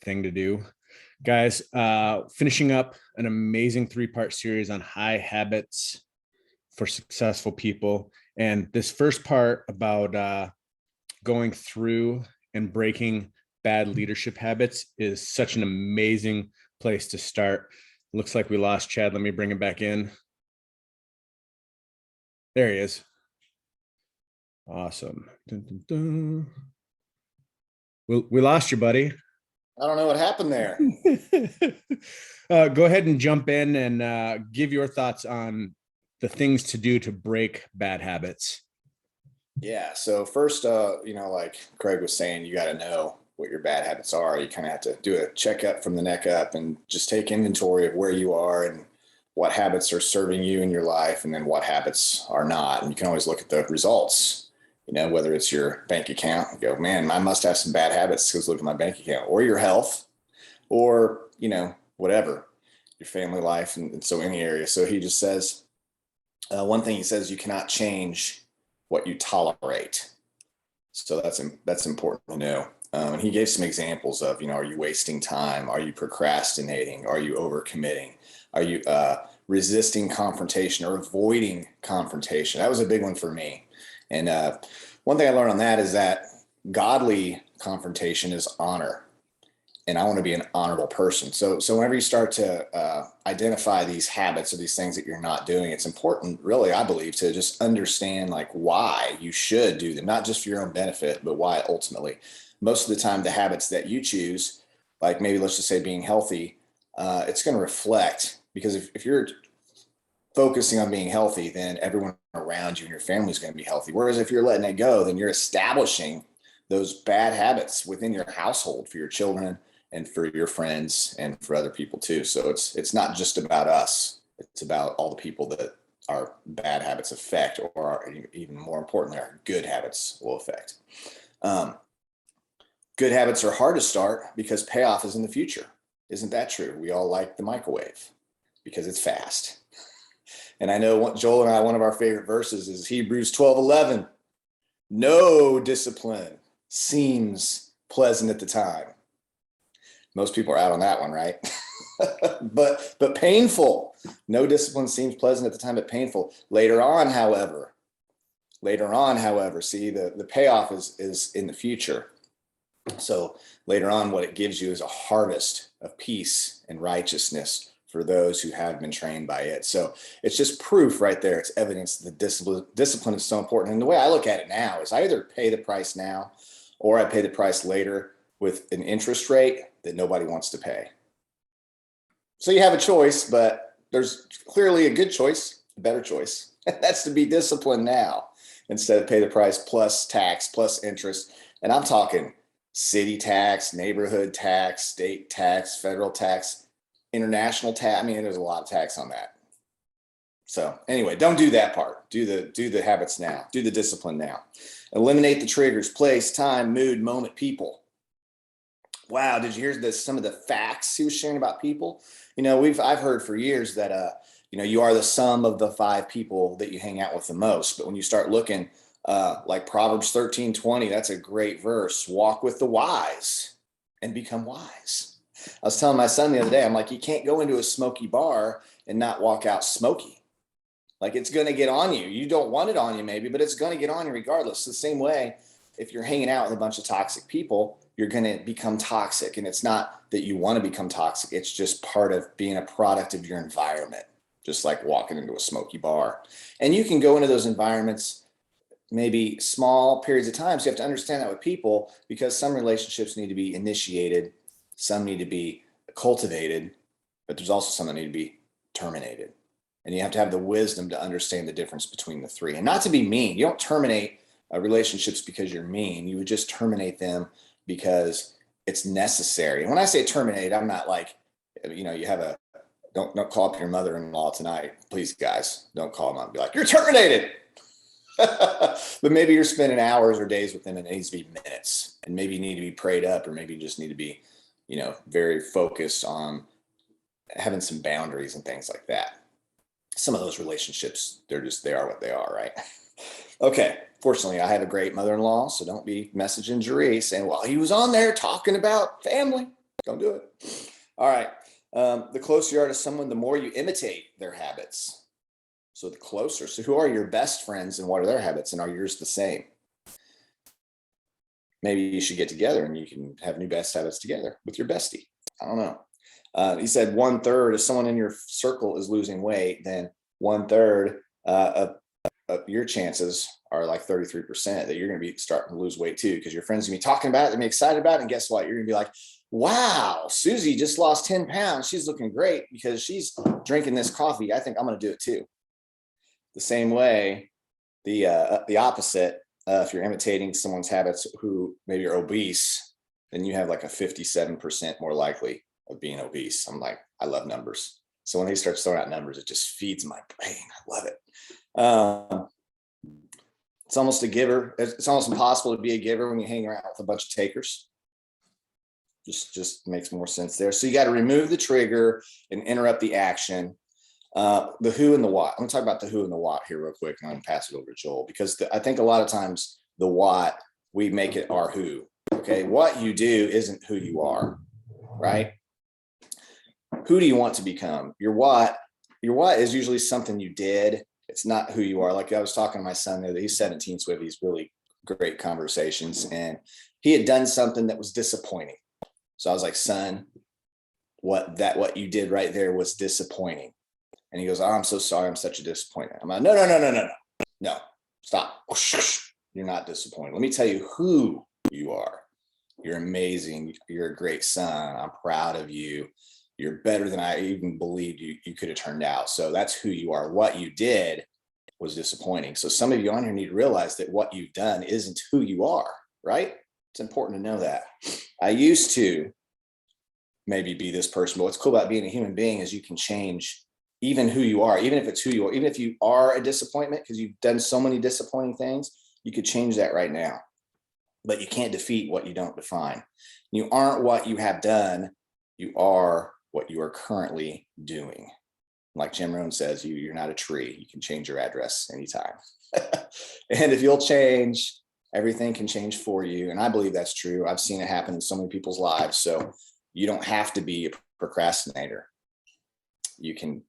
thing to do. Guys, finishing up an amazing 3-part series on high habits for successful people. And this first part about going through and breaking bad leadership habits is such an amazing place to start. Looks like we lost Chad. Let me bring him back in. There he is. Awesome. Dun, dun, dun. We lost you, buddy. I don't know what happened there. Go ahead and jump in and give your thoughts on the things to do to break bad habits. Yeah. So first, like Craig was saying, you got to know what your bad habits are. You kind of have to do a checkup from the neck up and just take inventory of where you are and what habits are serving you in your life and then what habits are not. And you can always look at the results, whether it's your bank account and go, man, I must have some bad habits because look at my bank account, or your health, or, whatever, your family life. And so any area. So he just says, one thing he says, you cannot change what you tolerate. So that's important to know. And he gave some examples of, are you wasting time? Are you procrastinating? Are you overcommitting? Are you resisting confrontation or avoiding confrontation? That was a big one for me. And one thing I learned on that is that godly confrontation is honor. And I want to be an honorable person. So whenever you start to identify these habits or these things that you're not doing, it's important, really, I believe, to just understand like why you should do them, not just for your own benefit, but why ultimately. Most of the time, the habits that you choose, like maybe let's just say being healthy, it's going to reflect, because if you're focusing on being healthy, then everyone around you and your family is going to be healthy. Whereas if you're letting it go, then you're establishing those bad habits within your household for your children and for your friends and for other people too. So it's not just about us. It's about all the people that our bad habits affect, or even more importantly, our good habits will affect. Good habits are hard to start because payoff is in the future. Isn't that true? We all like the microwave because it's fast. And I know Joel and I, one of our favorite verses is Hebrews 12:11. No discipline seems pleasant at the time. Most people are out on that one, right? but painful. No discipline seems pleasant at the time, but painful. Later on, however, see, the payoff is in the future. So later on, what it gives you is a harvest of peace and righteousness for those who have been trained by it. So it's just proof right there. It's evidence that discipline is so important. And the way I look at it now is I either pay the price now or I pay the price later with an interest rate that nobody wants to pay. So you have a choice, but there's clearly a good choice, a better choice. That's to be disciplined now instead of pay the price plus tax plus interest. And I'm talking city tax, neighborhood tax, state tax, federal tax, international tax. I mean, there's a lot of tax on that. So anyway, don't do that part. Do the habits now. Do the discipline now. Eliminate the triggers: place, time, mood, moment, people. Wow, did you hear some of the facts he was sharing about people? I've heard for years that you are the sum of the 5 people that you hang out with the most. But when you start looking, like Proverbs 13:20, that's a great verse. Walk with the wise and become wise. I was telling my son the other day, I'm like, you can't go into a smoky bar and not walk out smoky. Like, it's going to get on you. You don't want it on you maybe, but it's going to get on you regardless. The same way, if you're hanging out with a bunch of toxic people, you're going to become toxic. And it's not that you want to become toxic. It's just part of being a product of your environment, just like walking into a smoky bar. And you can go into those environments maybe small periods of time. So you have to understand that with people, because some relationships need to be initiated, some need to be cultivated, but there's also some that need to be terminated. And you have to have the wisdom to understand the difference between the 3. And not to be mean. You don't terminate relationships because you're mean. You would just terminate them because it's necessary. And when I say terminate, I'm not like, you have don't call up your mother-in-law tonight. Please, guys, don't call them up and be like, you're terminated. But maybe you're spending hours or days with them and it needs to be minutes. And maybe you need to be prayed up, or maybe you just need to be, very focused on having some boundaries and things like that. Some of those relationships, they are what they are, right? Okay. Fortunately, I have a great mother-in-law, so don't be messaging Jeree saying, well, he was on there talking about family. Don't do it. All right. The closer you are to someone, the more you imitate their habits. So the closer. So who are your best friends and what are their habits? And are yours the same? Maybe you should get together and you can have new best habits together with your bestie. I don't know. He said 1/3, if someone in your circle is losing weight, then 1/3 of your chances are like 33% that you're going to be starting to lose weight too, because your friends are going to be talking about it, they're going to be excited about it. And guess what? You're going to be like, wow, Susie just lost 10 pounds. She's looking great because she's drinking this coffee. I think I'm going to do it too. The same way, the opposite, if you're imitating someone's habits who maybe are obese, then you have like a 57% more likely of being obese. I love numbers. So when he starts throwing out numbers, it just feeds my brain. I love it. It's almost a giver. It's almost impossible to be a giver when you hang around with a bunch of takers. Just makes more sense there. So you got to remove the trigger and interrupt the action. The who and the what. I'm gonna talk about the who and the what here real quick, and I'm gonna pass it over to Joel, because I think a lot of times the what, we make it our who. Okay, what you do isn't who you are, right? Who do you want to become? Your what is usually something you did. It's not who you are. Like I was talking to my son there, he's 17, so we have these really great conversations, and he had done something that was disappointing. So I was like, son, what you did right there was disappointing. And he goes, oh, I'm so sorry. I'm such a disappointment. I'm like, no, stop. You're not disappointed. Let me tell you who you are. You're amazing. You're a great son. I'm proud of you. You're better than I even believed you could have turned out. So that's who you are. What you did was disappointing. So some of you on here need to realize that what you've done isn't who you are, right? It's important to know that. I used to maybe be this person, but what's cool about being a human being is you can change even who you are, even if it's who you are, even if you are a disappointment, because you've done so many disappointing things, you could change that right now. But you can't defeat what you don't define. You aren't what you have done. You are what you are currently doing. Like Jim Rohn says, you're not a tree. You can change your address anytime. And if you'll change, everything can change for you. And I believe that's true. I've seen it happen in so many people's lives. So you don't have to be a procrastinator. You can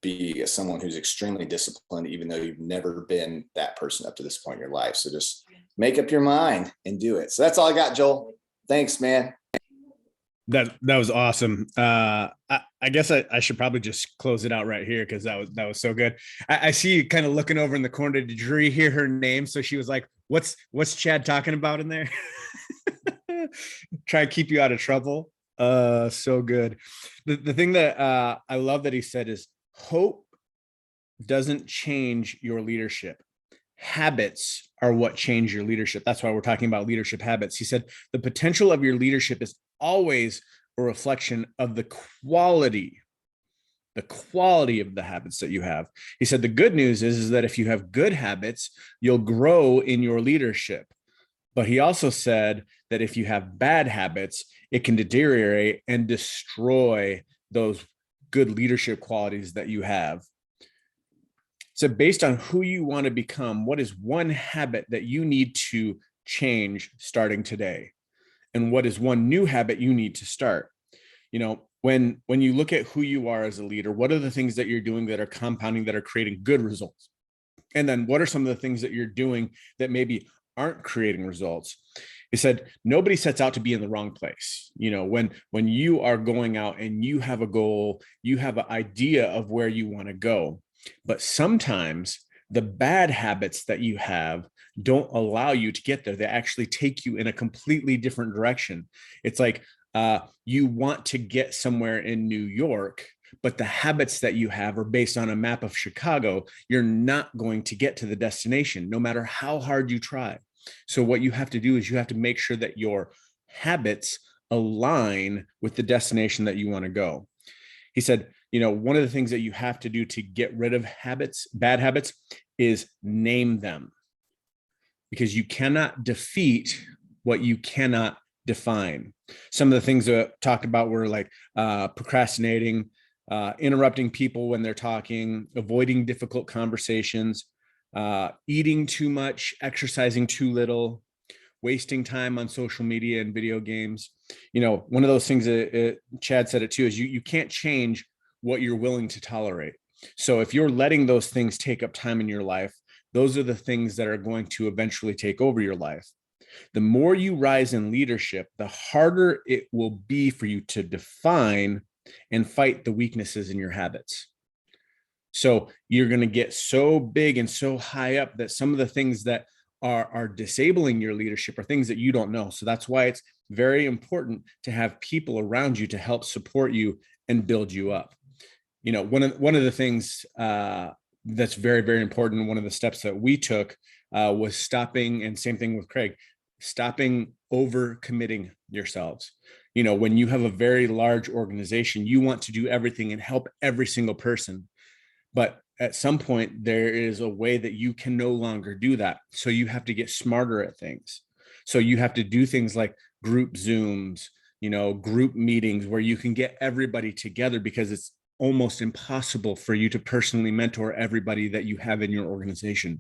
be someone who's extremely disciplined, even though you've never been that person up to this point in your life. So just make up your mind and do it. So that's all I got, Joel. Thanks, man. That was awesome. I guess I should probably just close it out right here, because that was so good. I see you kind of looking over in the corner. Did you hear her name? So she was like, what's Chad talking about in there? Try and keep you out of trouble. So good. The thing that I love that he said is, hope doesn't change your leadership. Habits are what change your leadership. That's why we're talking about leadership habits. He said the potential of your leadership is always a reflection of the quality of the habits that you have. He said the good news is that if you have good habits, you'll grow in your leadership. But he also said that if you have bad habits, it can deteriorate and destroy those good leadership qualities that you have. So based on who you want to become, what is one habit that you need to change starting today? And what is one new habit you need to start? You know, when you look at who you are as a leader, what are the things that you're doing that are compounding, that are creating good results? And then what are some of the things that you're doing that maybe aren't creating results? He said, nobody sets out to be in the wrong place. You know, when you are going out and you have a goal, you have an idea of where you want to go. But sometimes the bad habits that you have don't allow you to get there. They actually take you in a completely different direction. It's like you want to get somewhere in New York, but the habits that you have are based on a map of Chicago. You're not going to get to the destination, no matter how hard you try. So what you have to do is you have to make sure that your habits align with the destination that you want to go. He said, you know, one of the things that you have to do to get rid of habits, bad habits, is name them, because you cannot defeat what you cannot define. Some of the things that I talked about were like procrastinating, interrupting people when they're talking, avoiding difficult conversations, eating too much, exercising too little, wasting time on social media and video games. One of those things that Chad said it too, is you can't change what you're willing to tolerate. So if you're letting those things take up time in your life, those are the things that are going to eventually take over your life. The more you rise in leadership, the harder it will be for you to define and fight the weaknesses in your habits. So you're going to get so big and so high up that some of the things that are disabling your leadership are things that you don't know. So that's why it's very important to have people around you to help support you and build you up. One of the things that's very, very important, one of the steps that we took was stopping, and same thing with Craig, stopping overcommitting yourselves. When you have a very large organization, you want to do everything and help every single person. But at some point, there is a way that you can no longer do that. So you have to get smarter at things. So you have to do things like group Zooms, group meetings where you can get everybody together, because it's almost impossible for you to personally mentor everybody that you have in your organization.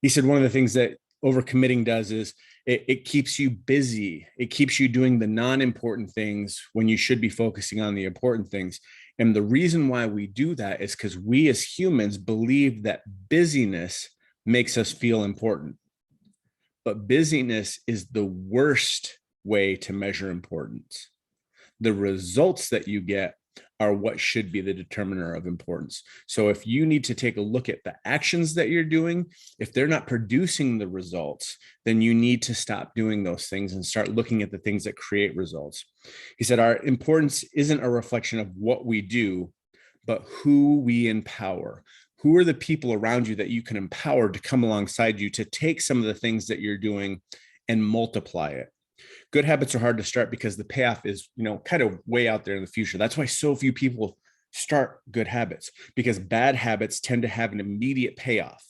He said one of the things that overcommitting does is it keeps you busy. It keeps you doing the non-important things when you should be focusing on the important things. And the reason why we do that is because we as humans believe that busyness makes us feel important. But busyness is the worst way to measure importance. The results that you get are what should be the determiner of importance. So if you need to take a look at the actions that you're doing, if they're not producing the results, then you need to stop doing those things and start looking at the things that create results. He said, our importance isn't a reflection of what we do, but who we empower. Who are the people around you that you can empower to come alongside you to take some of the things that you're doing and multiply it? Good habits are hard to start because the payoff is, kind of way out there in the future. That's why so few people start good habits, because bad habits tend to have an immediate payoff.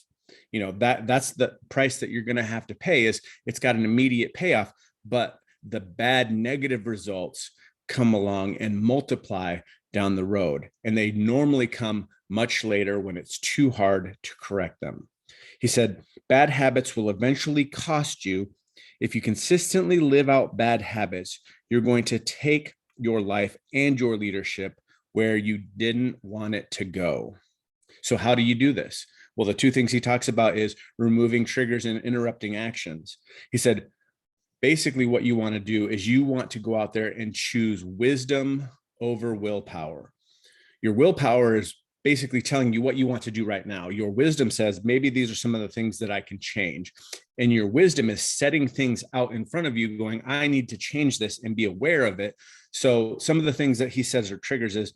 That's the price that you're going to have to pay, is it's got an immediate payoff, but the bad negative results come along and multiply down the road. And they normally come much later when it's too hard to correct them. He said, bad habits will eventually cost you. If you consistently live out bad habits, you're going to take your life and your leadership where you didn't want it to go. So how do you do this? Well, the two things he talks about is removing triggers and interrupting actions. He said, basically what you want to do is you want to go out there and choose wisdom over willpower. Your willpower is basically telling you what you want to do right now. Your wisdom says, maybe these are some of the things that I can change. And your wisdom is setting things out in front of you going, I need to change this and be aware of it. So some of the things that he says are triggers is,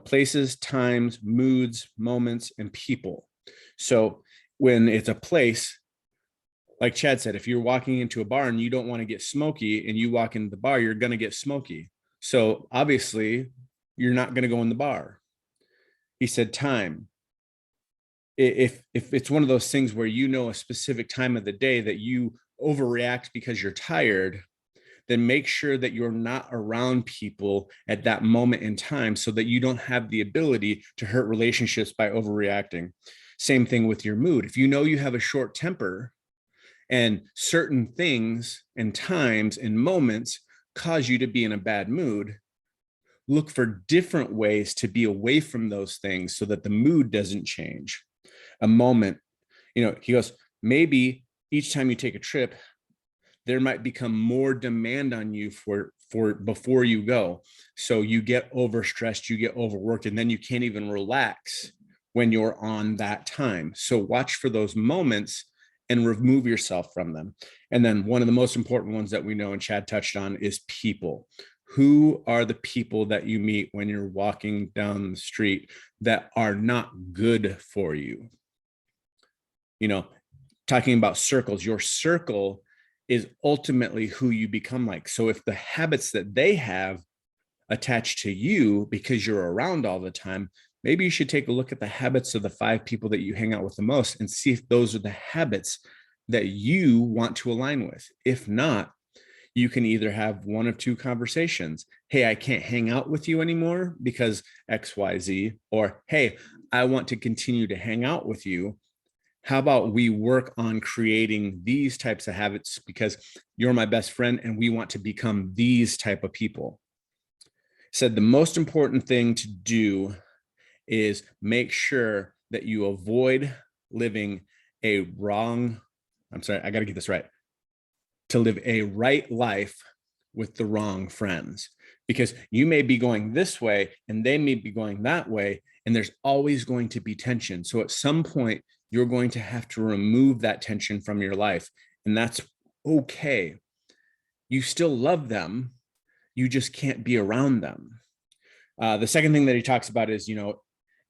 places, times, moods, moments, and people. So when it's a place, like Chad said, if you're walking into a bar and you don't want to get smoky and you walk into the bar, you're going to get smoky. So obviously you're not going to go in the bar. He said, time. If it's one of those things where a specific time of the day that you overreact because you're tired, then make sure that you're not around people at that moment in time so that you don't have the ability to hurt relationships by overreacting. Same thing with your mood. If you have a short temper and certain things and times and moments cause you to be in a bad mood, look for different ways to be away from those things so that the mood doesn't change. A moment, he goes, maybe each time you take a trip, there might become more demand on you for before you go. So you get overstressed, you get overworked, and then you can't even relax when you're on that time. So watch for those moments and remove yourself from them. And then one of the most important ones that we know, and Chad touched on, is people. Who are the people that you meet when you're walking down the street that are not good for you? Talking about circles, your circle is ultimately who you become like. So if the habits that they have attached to you because you're around all the time, maybe you should take a look at the habits of the 5 people that you hang out with the most and see if those are the habits that you want to align with. If not, you can either have one of two conversations. Hey, I can't hang out with you anymore because XYZ, or hey, I want to continue to hang out with you How about we work on creating these types of habits because you're my best friend and we want to become these type of people. Said the most important thing to do is make sure that you avoid living a wrong, I'm sorry, I got to get this right, to live a right life with the wrong friends, because you may be going this way and they may be going that way, and there's always going to be tension. So at some point, you're going to have to remove that tension from your life, and that's okay. You still love them, you just can't be around them. The second thing that he talks about is,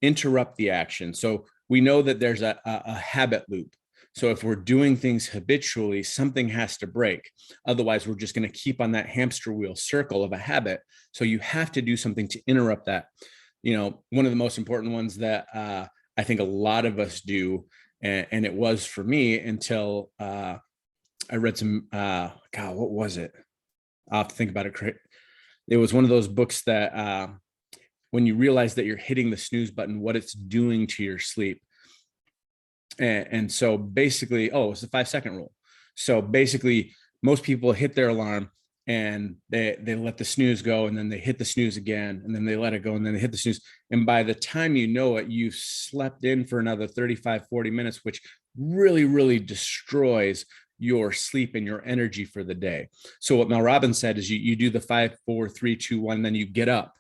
interrupt the action. So we know that there's a habit loop. So if we're doing things habitually, something has to break. Otherwise, we're just going to keep on that hamster wheel circle of a habit. So you have to do something to interrupt that. One of the most important ones that I think a lot of us do, and it was for me until I read some, God, what was it? I'll have to think about it. It was one of those books that when you realize that you're hitting the snooze button, what it's doing to your sleep. And so basically, it's the 5-second rule. So basically, most people hit their alarm and they let the snooze go, and then they hit the snooze again, and then they let it go, and then they hit the snooze. And by the time you know it, you've slept in for another 35, 40 minutes, which really, really destroys your sleep and your energy for the day. So what Mel Robbins said is you do the 5, 4, 3, 2, 1, then you get up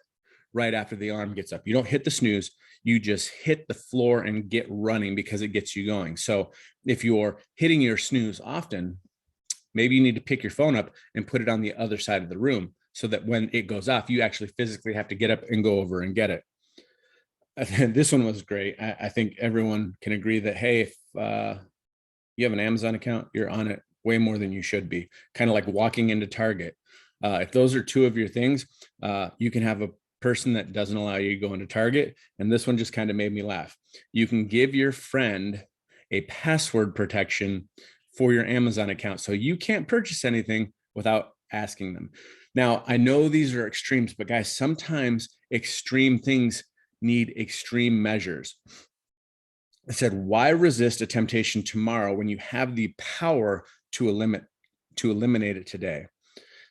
right after the alarm gets up. You don't hit the snooze, you just hit the floor and get running because it gets you going. So if you're hitting your snooze often, maybe you need to pick your phone up and put it on the other side of the room so that when it goes off, you actually physically have to get up and go over and get it. This one was great. I think everyone can agree that, hey, if you have an Amazon account, you're on it way more than you should be. Kind of like walking into Target. If those are two of your things, you can have a person that doesn't allow you to go into Target. And this one just kind of made me laugh. You can give your friend a password protection for your Amazon account, so you can't purchase anything without asking them. Now, I know these are extremes, but guys, sometimes extreme things need extreme measures. I said, why resist a temptation tomorrow when you have the power to eliminate it today?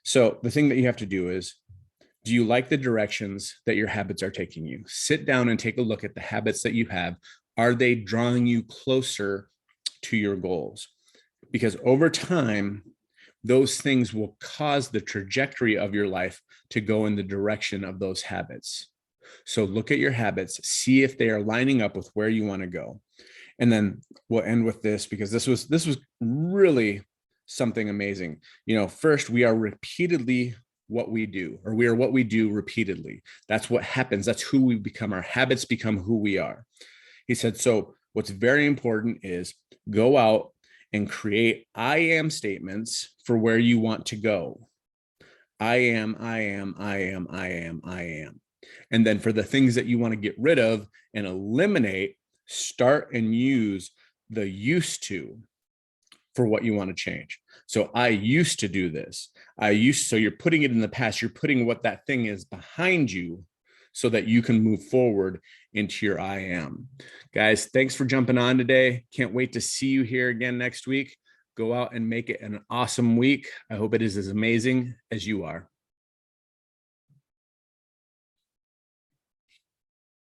So the thing that you have to do is, do you like the directions that your habits are taking you? Sit down and take a look at the habits that you have. Are they drawing you closer to your goals? Because over time, those things will cause the trajectory of your life to go in the direction of those habits. So look at your habits, see if they are lining up with where you want to go. And then we'll end with this, because this was really something amazing. First, we are repeatedly what we do, or we are what we do repeatedly. That's what happens. That's who we become. Our habits become who we are. He said, so what's very important is go out and create I am statements for where you want to go. I am. And then for the things that you want to get rid of and eliminate, start and use the used to for what you want to change. So I used to do this. So you're putting it in the past. You're putting what that thing is behind you so that you can move forward into your I am. Guys, thanks for jumping on today. Can't wait to see you here again next week. Go out and make it an awesome week. I hope it is as amazing as you are.